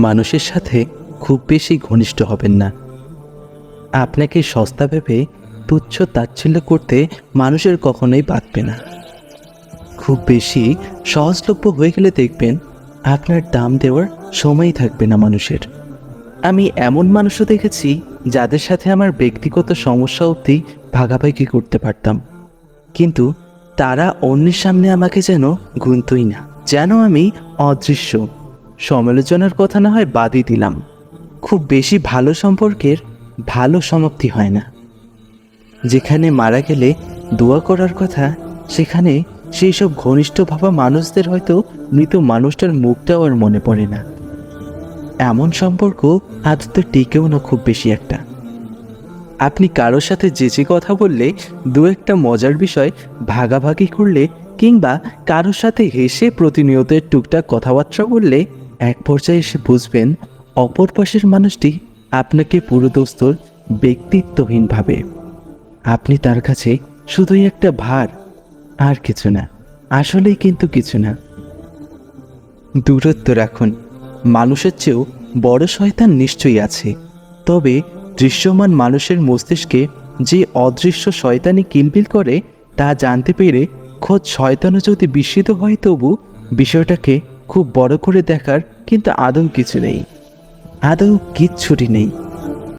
মানুষের সাথে খুব বেশি ঘনিষ্ঠ হবেন না। আপনাকে সস্তা ভেবে তুচ্ছ তাচ্ছিল্য করতে মানুষের কখনোই বাধবে না। খুব বেশি সহজলভ্য হয়ে গেলে দেখবেন আপনার দাম দেওয়ার সময়ই থাকবে না মানুষের। আমি এমন মানুষও দেখেছি যাদের সাথে আমার ব্যক্তিগত সমস্যা অবধি ভাগাভাগি করতে পারতাম, কিন্তু তারা অন্যের সামনে আমাকে যেন গুনতই না, যেন আমি অদৃশ্য। সমালোচনার কথা না হয় বাদই দিলাম, খুব বেশি ভালো সম্পর্কের ভালো সমাপ্তি হয় না। যেখানে মারা গেলে দোয়া করার কথা, সেখানে সেই সব ঘনিষ্ঠ ভাবা মানুষদের হয়তো মৃত মানুষটার মুখটাও আর মনে পড়ে না। এমন সম্পর্ক আদতে টিকেও না খুব বেশি একটা। আপনি কারোর সাথে যেচে কথা বললে, দু একটা মজার বিষয় ভাগাভাগি করলে, কিংবা কারোর সাথে হেসে প্রতিনিয়ত টুকটাক কথাবার্তা বললে, এক পর্যায়ে এসে বুঝবেন অপর পাশের মানুষটি আপনাকে পুরোদস্তুর ব্যক্তিত্বহীন ভাবে। আপনি তার কাছে শুধুই একটা ভার, আর কিছু না। আসলেই কিন্তু কিছু না। দূরত্ব রাখুন। মানুষের চেয়েও বড় শয়তান নিশ্চয়ই আছে, তবে দৃশ্যমান মানুষের মস্তিষ্কে যে অদৃশ্য শয়তানি কিলবিল করে তা জানতে পেরে খোদ শয়তানও যদি বিস্মিত হয়, তবু বিষয়টাকে খুব বড় করে দেখার কিন্তু আদৌ কিছু নেই, আদৌ কিচ্ছুটি নেই।